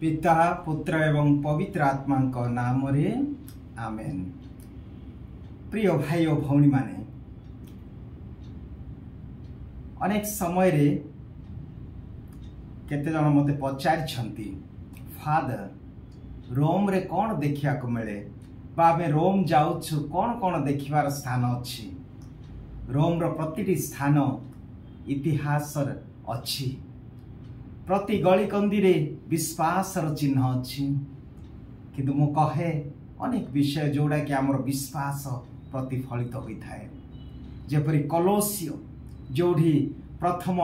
पिता पुत्र एवं पवित्र आत्मा नाम रे आमेन। प्रिय भाई और भौणी माने अनेक समय रे केते जन मते पचारि फादर रोम रे कौन देखिया को मिले बा आमे रोम जाउछु कौन कौन देखिबार स्थान अछि। रोम रो प्रतिटी स्थान इतिहास अछि, प्रति गली कंदी विश्वास चिन्ह अच्छी, किंतु मु कहे अनेक विषय जोड़ा कि आमर विश्वास प्रतिफलित होता है। जेपरी कलोसियो जोड़ी प्रथम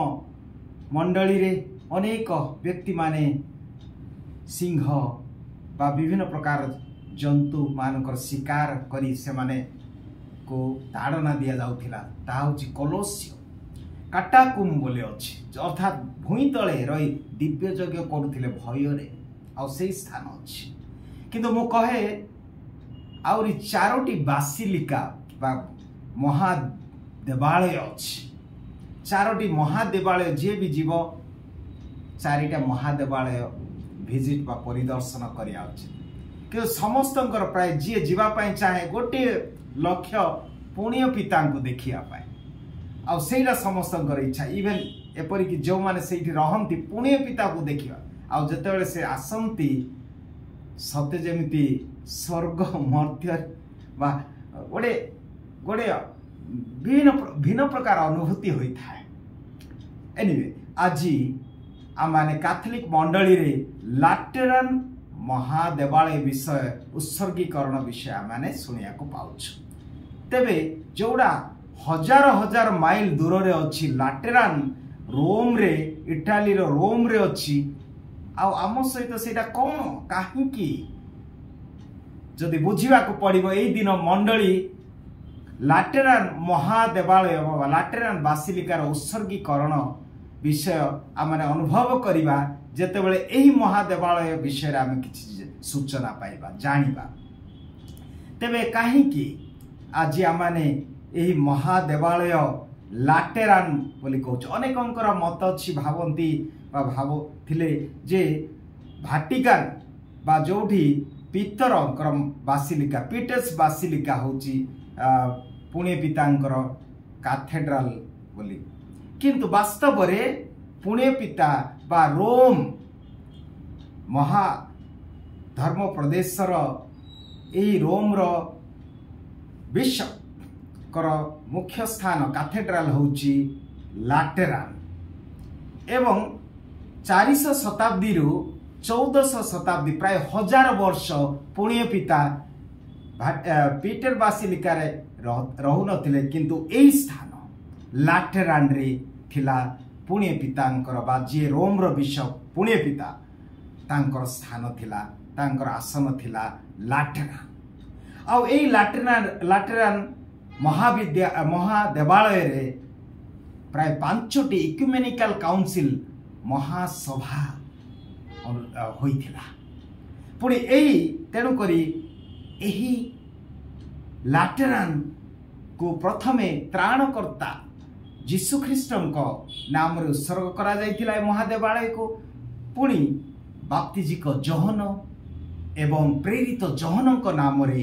मंडली रे अनेक व्यक्ति माने सिंह बा विभिन्न प्रकार जंतु मानकर शिकार करी से माने को ताड़ना दिया जाउथिला। ता होची कलोसियो काटाकुम बोले अच्छी, अर्थात भूई तले रही दिव्य यज्ञ करुले भୟରେ आउ से स्थान अच्छी। किंतु मु कहे आउरी चारोटी बासिलिका बा महादेवालय अच्छी। चारोटी महादेवालय जे भी जीव चारिटा महादेवालय विजिट बा परिदर्शन करिया उचित। कि समस्तंकर प्राय जी जीवाई चाहे गोटे लक्ष्य पुण्य पिता को देखिया पाए आउ सेटा समस्तंकर इच्छा। इवेन एपरिक जो माने सेठी रहंती पुण्य पिता को देखिया आउ जतेबेले से आसंती सत्य जेमिति स्वर्ग मर्त्य बा गोटे गोटे भिन्न प्रकार अनुभूति होता है। एनीवे आज आमाने कैथोलिक मंडली रे लाटेरान महादेवालय विषय उत्सर्गीकरण विषय आमाने सुनिया को पाउछ। तेबे जोड़ा हजार हजार माइल दूर रे अच्छी लाटेरान रोम रे इटाली रो रोम रे अच्छी आम सहित सेटा कौन कहीं जदि बुझा पड़ो यही दिन मंडली लाटेरान महादेवालय लाटेरान बासिलिकार उत्सर्गीकरण विषय आम अनुभव करवा जेतेबेले एही महादेवालय विषय आम किसी सूचना पाइबा जानिबा। तेबे कहीं आज आमाने यही महादेवालय लाटेरान बोली कहूँ अनेकंकर मत अच्छी भावती भावुले जे भाटिकान बा जोठी पीतर बासिलिका पीटर्स बासिलिका होची पुण्य पितांकर कैथेड्रल बोली, किंतु वास्तव रे पुण्य पिता बा रोम महाधर्म प्रदेशर यही रोम रो बिशप कर मुख्य स्थान कैथेड्रल होची लाटेरान एवं 400 शताब्दी रु 1400 शताब्दी प्राय 1000 वर्ष पुण्य पिता पीटर बासिलिका रे रहु नथिले, किंतु एही स्थान लाटेरान रे थिला पुण्य पितांकर बा जे रोम रो बिशप पुण्य पिता तांकर स्थान थिला, तांकर आसन थिला लाटेरान। आउ एही लाटेरान महादेवालय रे प्राय 5टी इक्यूमेनिकल काउंसिल महासभा होइथिला। पुणी एही तेणु करी एही लाटेरान को प्रथमे त्राणकर्ता जीशु ख्रीष्टन को नाम रे उत्सर्ग करा जाइथिला महादेवालय को। पुणी बाप्तिजिक जोहन एवं प्रेरित जोहन को नाम रे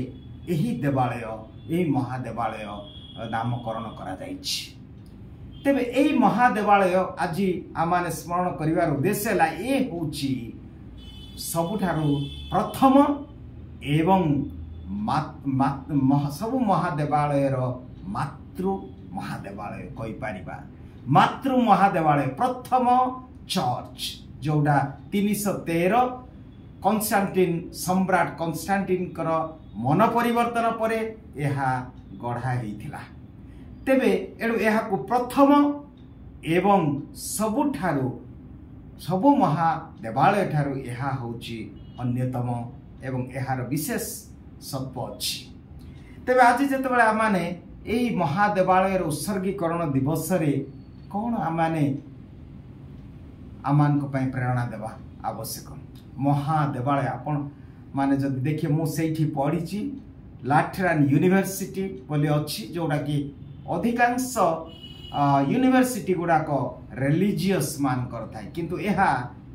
एही देवालय यही महादेवालय नामकरण करा जाइछि। तेबे एही महादेवालय आज आमाने स्मरण करिवार उद्देश्य ला ए होछि सबुठारु प्रथम एवं सबु महादेवालय मातृ महादेवालय कहि पारिबा। मातृ महादेवालय प्रथम चर्च जोड़ा 313 कन्स्टांटिन सम्राट कन्स्टांटिन कर मन परिवर्तन परे यहा गढ़ा हेइथिला। तेबे एणु यहा को प्रथम एवं सबुठारु सबु महादेवालय ठारु यहा होची अन्यतम एवं यार विशेष सत्व अच्छी। तेबे आज जेतेबेले आमाने एही महादेवालय उत्सर्गीकरण दिवस रे कौन आमाने आमान को पई प्रेरणा देवा आवश्यक। महादेवालय आपण माने जदि देखिए मु सेठी पढ़ी लाटेरान यूनिवर्सिटी बोली अच्छी जोड़ा कि अधिकांश यूनिवर्सिटी गुड़ाक रिलीजियस मान कर थाए, किंतु यह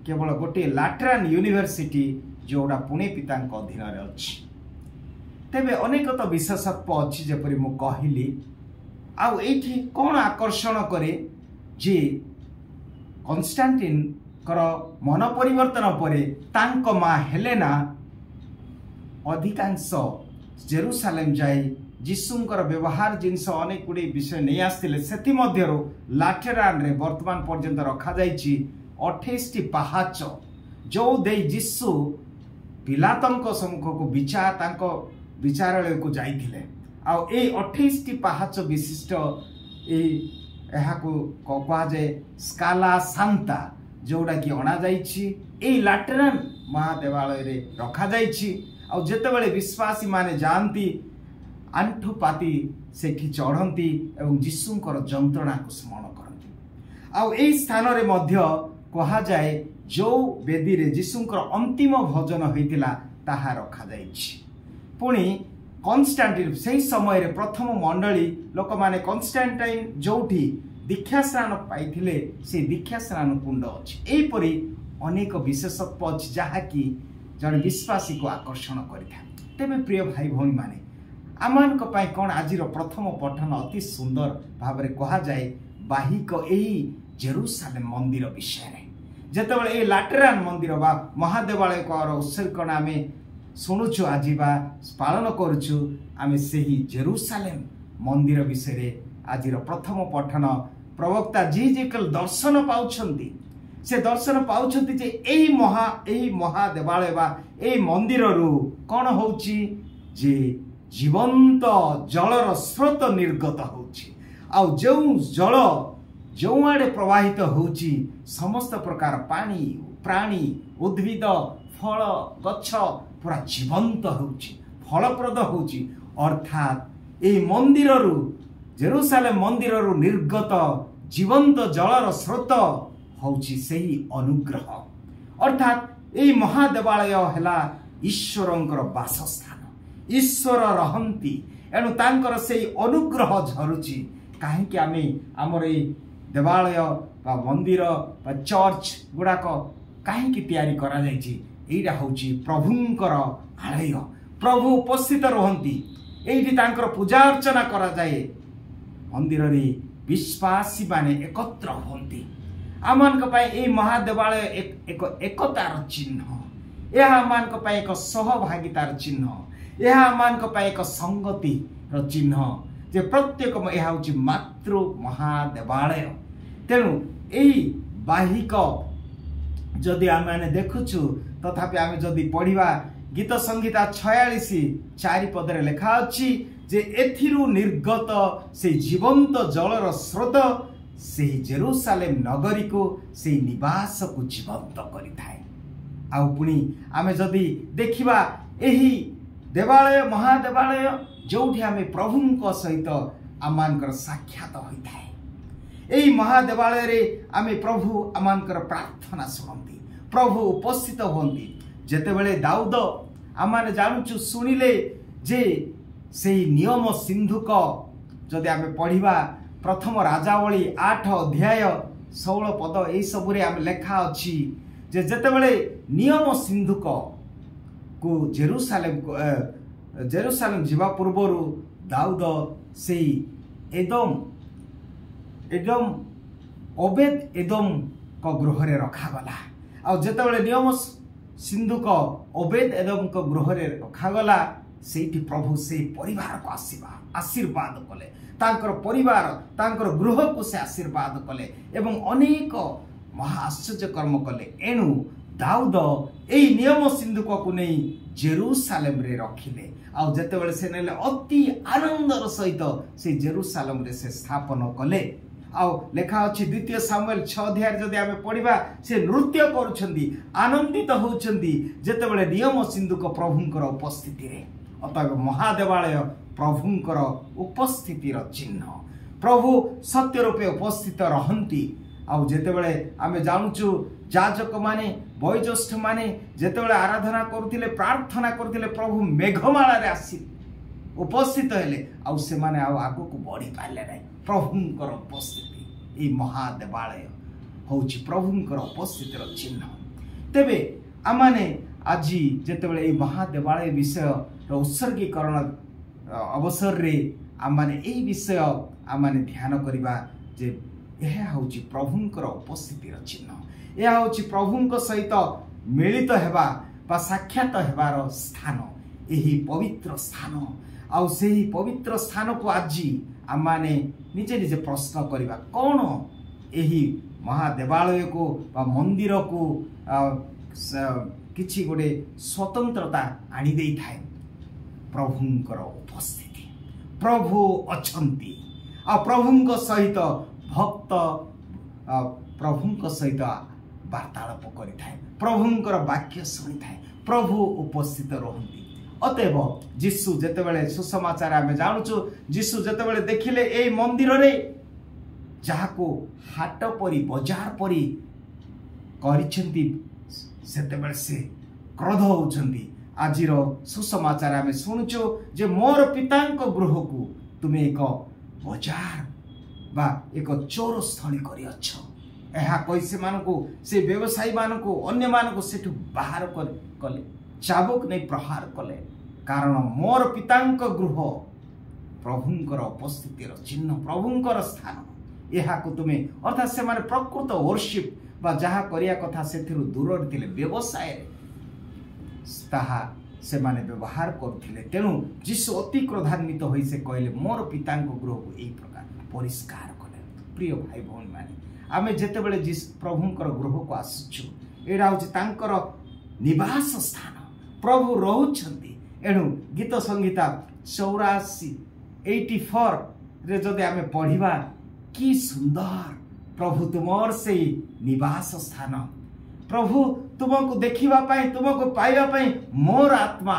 केवल गोटे लाटेरान यूनिवर्सिटी जोड़ा पुणे पिता अधीन अच्छी तेबे अनेक तो विशेषत्व अच्छी जपरी मु कहली आठी कौन आकर्षण करे जे कन्स्टांटिन कर मन परिवर्तन परे तांको माँ हेलेना अधिकांश जेरूसालेम जाई जीशुंकर व्यवहार जिनस अनेक गुड़ी विषय नहीं आसते से लाटेरान रे वर्तमान पर्यंत रखा जाइछि 28 पहाच जो दे जीशु पिलातों सम्मुख को विचारालय को जाइथिले आ 28 पहाच विशिष्ट कह जाए स्काला सांता जोड़ा कि अणा जाइछि लाटेरान महादेवालय रे रखा जाइछि आ जेतेबेले विश्वासी माने जानती आंठु पाती सेठी चढ़ती एवं जीशुंकर जंत्रणा को स्मरण करती आउ एई स्थान रे मध्य कहा जाए जो वेदी रे जीशुंकर अंतिम भोजन होइतिला ताहा रखा जाइछि पुणी कन्स्टांटिन से समय रे प्रथम मंडली लोक माने कन्स्टांटाइन जोठी दीक्षा स्नान पाइथिले से दीक्षा स्नान कुंड अछि एपरि अनेक विशेषत्व अछि जहा कि जन विश्वासी को आकर्षण करिथा तेबे प्रिय भाई भौणी माने आमानक पाई कोन आजिर प्रथम पठन अति सुंदर भाव में कहा जाए बाहिक एही जेरूसालेम मंदिर विषय रे जेतेबेले ए लाटेरान मंदिर बा महादेवालय को उत्सर्गण आमे शुणुछु आज बा पालन करुछु आमे सेही जेरूसालेम मंदिर विषय रे आजिर प्रथम पठन प्रवक्ता जीजिकल दर्शन पाउछंती से दर्शन पाउछंती जे एही महादेवालय बा ए मंदिर रु कोन होउची जे जीवंत जलर स्रोत निर्गत होउची आ जो जल जो आड़े प्रवाहित होउची समस्त प्रकार पानी प्राणी उद्भिद फल गछ पूरा जीवंत होउची फलप्रद होउची अर्थात ए मंदिर रु जेरूसालेम मंदिर रु निर्गत जीवंत जलर स्रोत होउची सही अनुग्रह अर्थात ए महादेवालय हेला ईश्वरंकर वासस्थान ईश्वर रहंती एणु तांकर से अनुग्रह झरुची कहीं आमे आमर ए देवालय बा मंदिर बा चर्च गुड़ाक कहीं तैयारी करा जाइछि एटा होउची प्रभुंकर आलय प्रभु उपस्थित रहंती एठी तांकर पूजा अर्चना करा जाए मंदिर रे विश्वासी माने एकत्र होंती आमानक पाई ए महादेवालय एक एकतार चिन्ह यह आमानक पाई एक सहभागितार चिन्ह यह आमानक पाई एक संगति र चिन्ह जे प्रत्येक यह होची मातृ महादेवालय तेणु एई बाहिक जदि आमे देखुछु तथापि आमे जदि पढ़िबा गीत संहिता 46 चारि पदरे लेखा अछि जे एथिरु निर्गत से जीवंत जलर स्रोत से जेरूसालेम नगरी को से निवास को जीवंत करिथाए आ पुणी आमे जदि देखिबा एही देवालय महादेवालय जोठी आमे प्रभुंक सहित आमानकर साक्षात होइथाए एही महादेवालय रे आमे प्रभु आमानकर प्रार्थना सुनंती प्रभु उपस्थित होंती जेतेबेले दाऊद आमाने जानुछु सुनिले जे सेही नियम सिंधुक जदि आमे पढ़िबा प्रथम राजावली 8 अध्याय 16 पद एई सबुरे आमे लेखा अछि जे जेतेबेले नियम सिंधुक को जेरूसालेम जीवा पूर्वरु दाऊद सेही एदम ओबेद एदम को गृह रे रखा गला आ जेतेबेले नियम सिंधुक ओबेद एदम को गृह रे रखा गला सेठी प्रभु से परिवार को आशीर्वाद कले तांकर परिवार तांकर गृह को से आशीर्वाद कले एवं अनेक महा आश्चर्य कर्म कले एणु दाऊद एई नियम सिंधुक को नहीं जेरूसालेम रे रखिले आ जेतेबेले से नेले अति आनंदर सहित से जेरूसालेम रे से स्थापन कले आ लेखा अछि द्वितीय सामुएल 6 अध्याय जदि आमे पढ़िबा से नृत्य करूछंती आनंदित होउछंती जेतेबेले नियम सिंधुक प्रभुंकर उपस्थिति रे अतः महादेवालय प्रभुंकर उपस्थितिर चिन्ह प्रभु सत्य रूपे उपस्थित रहंती आ जेतेबेले आमे जानुछु जाजक माने वयोज्येष्ठ माने जेतेबेले आराधना करुथिले प्रार्थना करुथिले प्रभु मेघमाला रे आसी उपस्थित हेले आ से माने आगु को बढ़ी पाले नै प्रभुंकर उपस्थिति ए महादेवालय होउछि प्रभुंकर उपस्थितिर चिन्ह तेबे आमाने आज जेतेबेले ए महादेवालय विषय उत्सर्गीकरण अवसर रे आमाने ए विषय आमाने ध्यान करिबा जे यह होची प्रभुंकर उपस्थितिर चिन्ह, यह होची प्रभुंक सहित मिलित हेबा बा साक्षात हेबार स्थान, यही पवित्र स्थान। आउ सेही पवित्र स्थान को आज आमाने निजे निजे प्रश्न करिबा कौन यही महादेवालय को बा मंदिर को किछि गोटे स्वतंत्रता आनी देई थाए। प्रभुंकर उपस्थिति, प्रभु अछंती आ प्रभुंक सहित भक्त प्रभुंक सहित वार्तालाप करि थाए, प्रभुंकर वाक्य शुणी थाए, प्रभु उपस्थित रहंती। अतएव जीशु जेतेबेले सुसमाचार आमे जानुछु, जीशु जेतेबेले देखिले ए मंदिर रे जाको हाट परी बाजार परी करिसेंती सेतेबेले से क्रोध होउछंती। आजिर सुसमाचार आमे सुनुछु जे मोर पितांक गृह को तुमे एक बाजार बा एक चोर स्थली करि अछ। एहा कैसे मानको से व्यवसायी मानको अन्य मानको सेठु बाहर कले, चाबुक नहीं प्रहार कले, कारण मोर पितांक गृह प्रभुंकर उपस्थितिर चिन्ह, प्रभुंकर स्थान। यह को तुमे अर्थात से माने प्रकृत वर्शिप बा जहा करिया कथा सेथिरु दूर थिले, व्यवसाय ताहा से माने व्यवहार करथिले। तेणु जीशु अति क्रोधान्वित होई से कहले मोर पितांक गृह को एई प्रकार परिष्कार कले। प्रिय भाई भौणी माने आमे जेतेबेले प्रभुंकर गृह को आसुछु, एडा होछि तांकर निवास स्थान, प्रभु रहुछंती। एणु गीत संगीता 84 रे जदि आमे पढ़िबा कि सुंदर प्रभु तुमर से निवास स्थान, प्रभु तुमको देखिबा पाई, तुमको पाइबा पाई मोर आत्मा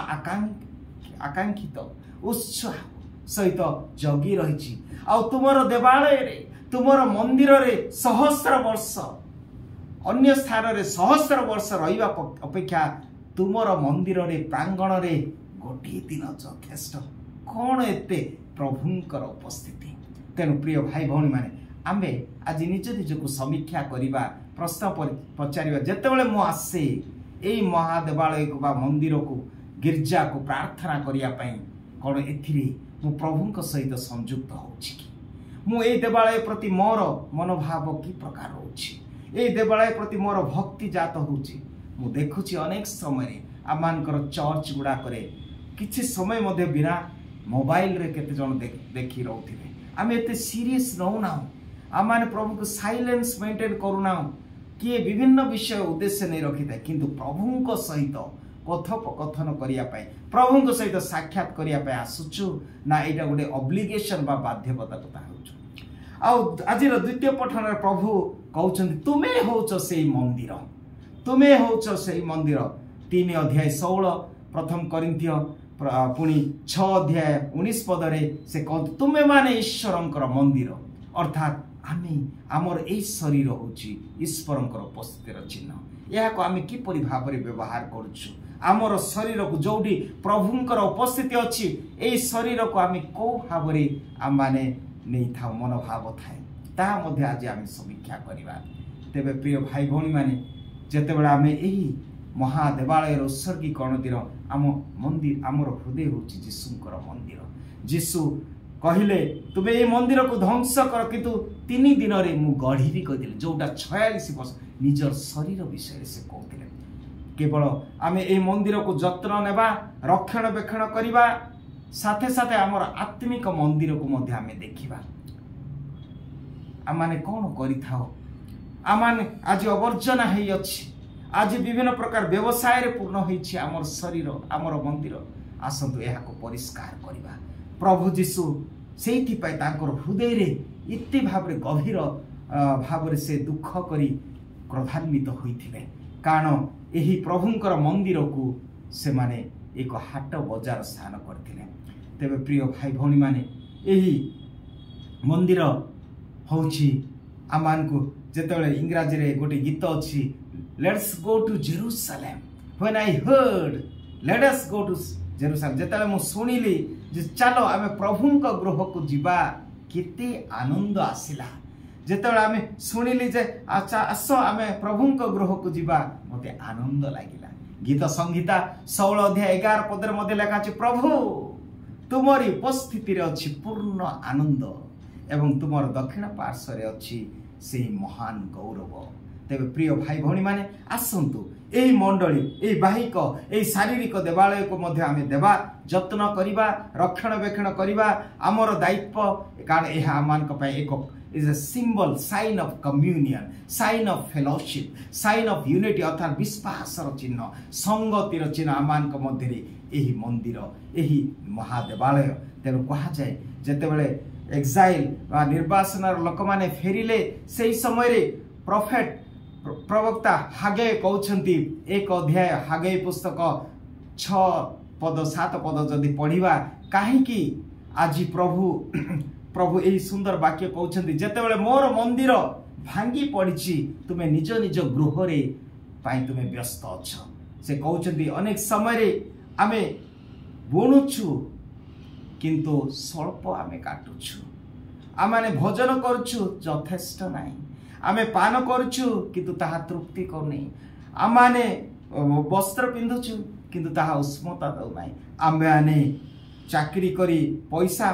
आकांक्षित उत्साह सहित जगी रहिछि। आ तुमर देवालय रे, तुमर मंदिर रे सहस्र वर्ष, अन्य स्थान रे सहस्र वर्ष रहिबा अपेक्षा तुमर मंदिर रे प्रांगण रे गोटे दिन यथेष्ट। कौन एते प्रभुंकर उपस्थिति। तेणु प्रिय भाई भौणी माने आमे आज निज निज को समीक्षा करिबा, प्रश्न पचारिबा जेतेबेले मु आसे एई महादेवालय को बा मंदिर को गिरजा को प्रार्थना करिया पई, कौन एथिरे मु प्रभुंक सहित संयुक्त होछि कि मु एई देवालय प्रति मोर मनोभाव की प्रकार होछि, एई देवालय प्रति मोर भक्ति जात होछि। मु देखुछि अनेक समय आमानकर चर्च गुडा करे किछि समय मध्ये बिना मोबाइल रे केते जण देखि रहउथिबे। आमे एते सीरियस नहुना, आमाने प्रभु को साइलेंस मेंटेन करूना, किए विभिन्न विषय उद्देश्य नहीं रखि थाए, किंतु प्रभुंक सहित कथोपकथन करिया पाए, प्रभुंक सहित साक्षात करिया पाए आसुछु ना एटा गोटे ऑब्लिगेशन बा बाध्यता कथा होछु। आ आजिर द्वितीय पठन रे प्रभु कहउछन्ति तुमे होछ सेई मंदिर, तुमे होछ सेई मंदिर। 3 अध्याय 16 प्रथम करिन्थिय पुणी 6 अध्याय 19 पदरे से कहते तुमे माने ईश्वरंकर मंदिर, अर्थात आमे आमर ए शरीर होची ईश्वरंकर उपस्थितिर चिन्ह। या को आमे किपरि भाबरे व्यवहार करूछु, आमर शरीर को जोडी प्रभुंकर उपस्थिति अछि, ए शरीर को आमे को भाबरे आमाने नै था मनोभाव थाए, ता मध्ये आज आमे समीक्षा करिबा। तेबे प्रिय भाई भौणी माने जेतेबेले आमे एही महादेवालय उत्सर्गीकरण दिन आम मंदिर आमर हृदय होची जीशुंकर मंदिर। जीशु कहले तुमे ए मंदिर को ध्वंस कर, किंतु 3 दिन रे मु गढ़ी कहले, जोटा 46 वर्ष निजर शरीर विषय से कहते। केवल आमे ए मंदिर को जत्न नेबा, रक्षण बेक्षण करिबा, साथे साथे आमर आत्मिक मंदिर को मध्ये आमे देखिबा। आमाने कोन करिथाओ, आमाने आज अवर्जना हेई अछि, आज विभिन्न प्रकार व्यवसाय रे पूर्ण होइछि आमर शरीर आमर मंदिर। आसंतु एहा को परिष्कार करिबा। प्रभु जीशु सेठी पाई तांकर हृदय रे इत्ते भाबरे गभीर भाबरे से दुख करी क्रोधान्वित होइथिले, कारण एही प्रभुंकर मंदिर को से माने एक हाट बाजार स्थान करथिले। तेबे प्रिय भाई भौणी माने एही मंदिर होछि आमान को जेतेबेले इंग्राजी रे गोटे गीत अछि, let's go to Jerusalem, when I heard let us go to Jerusalem, जेतेबेले मु सुनिली जे चलो आमे प्रभुंक गृह को जिबा, केते आनंद आसिला। ଯେତେବେଳେ ଆମେ ଶୁଣିଲି ଯେ ଆଚ୍ଛା ଆସ ଆମେ ପ୍ରଭୁଙ୍କ ଗୃହକୁ ଯିବା ମୋତେ ଆନନ୍ଦ ଲାଗିଲା। ଗୀତ ସଂହିତା 16 ଅଧ୍ୟାୟ 11 ପଦରେ ମଧ୍ୟ ଲେଖା ଅଛି, ପ୍ରଭୁ ତୁମରି ଉପସ୍ଥିତିରେ ଅଛି ପୂର୍ଣ୍ଣ ଆନନ୍ଦ ଏବଂ ତୁମର ଦକ୍ଷିଣ ପାର୍ଶ୍ୱରେ ଅଛି ସେହି ମହାନ ଗୌରବ। ତେବେ ପ୍ରିୟ ଭାଇ ଭଉଣୀ ମାନେ ଆସନ୍ତୁ ଏହି ମଣ୍ଡଳୀ, ଏହି ବାହିକ, ଏହି ଶାରୀରିକ ଦେବାଳୟକୁ ମଧ୍ୟ ଆମେ ଦେବା, ଯତ୍ନ କରିବା, ରକ୍ଷଣାବେକ୍ଷଣ କରିବା ଆମର ଦାୟିତ୍ୱ। କାରଣ ଏହା ଆମମାନଙ୍କ ପାଇଁ ଏକ is a symbol, sign of communion, sign of fellowship, sign of unity अर्थात विश्वासर चिन्ह, संगतिर चिन्ह आमानक मध्यरे एही मंदिर, एही महादेवालय। तेणु कहा जाए जेतेबेले एक्साइल वा निर्वासनर लोक माने फेरिले सेही समय रे प्रॉफेट प्रवक्ता हागे कहउछंती 1 अध्याय हागे पुस्तक 6 पद 7 पद जदि पढ़िबा, काहे कि आज प्रभु यही सुंदर वाक्य कहते जेतेबेले मोर मंदिर भांगी पड़ी तुमे निज निज गृह रे पाई तुमे व्यस्त अच्छ। से कहते अनेक समय आमे बुणुछु किंतु स्वल्प आमे काटुछु, आमे भोजन करुछु यथेष्ट नाही, आमे पान करुछु किंतु ताहा तृप्ति करनी, आमे वस्त्र पिंधुछु किंतु ताहा उष्मता दउ नाही, आमे चाकरी करी पैसा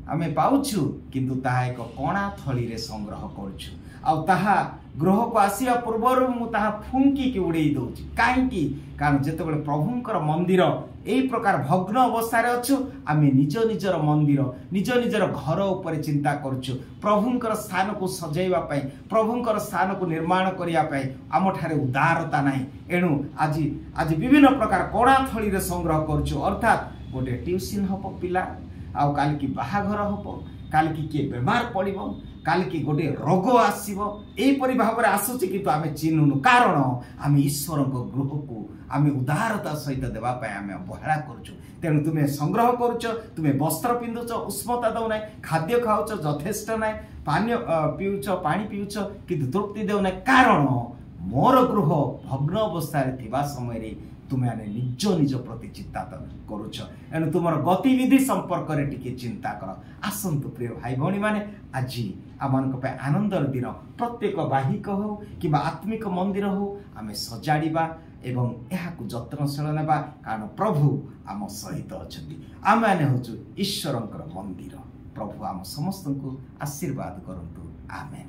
आमे पाउछु किंतु ताहा एक कणा थली रे संग्रह करुछु, आ ताहा गृह को आसिया पूर्वर मु ताहा फुंकी के उड़ेई दउछि। काहेकि कारण जेतेबेले प्रभुंकर मंदिर एई प्रकार भग्न अवस्था रे अछु, आमे निज निजर मंदिर निज निजर घर ऊपर चिंता करुछु, प्रभुंकर स्थान को सजाइबा पई, प्रभुंकर स्थान को निर्माण करिया पई आम ठारे उदारता नाही। एणु आज विभिन्न प्रकार कणा थली रे संग्रह करुछु, अर्थात गोटे ट्यूशन हबो पिला, आउ काल की बाहाघर हबो, काल की किए बेमार पड़िबो, काल की गोटे रोग आसीबो, एपरि भाव रे आसुछि किंतु आमे चिन्हुनु। कारण आमे ईश्वर को गृह को आमे उदारता सहित देबा पय आमे अवहेला करूछु। तेणु तुमे संग्रह करूछ, तुमे वस्त्र पिंधुछ, उष्मता दउ नै, खाद्य खाउछ यथेष्ट नै, पानी पिउछ, पानी पिउछ किंतु तृप्ति देउ नै। कारण मोर गृह भग्न अवस्था रे थिबा समय रे तुमे आने निज निज प्रति चिंता करुछ। एणु तुमर गतिविधि संपर्क रे टिके चिंता कर। आसंतु प्रिय भाई भौणी माने आज आमनक पे आनंदर दिन प्रत्येक बाहिक हो कि आत्मिक मंदिर हो आमे सजाड़िबा एवं एहाकु जत्नशील नेबा, कारण प्रभु आम सहित अछंती। आमे होचु ईश्वरंकर मंदिर। प्रभु आम समस्त को आशीर्वाद करंतु। आमेन।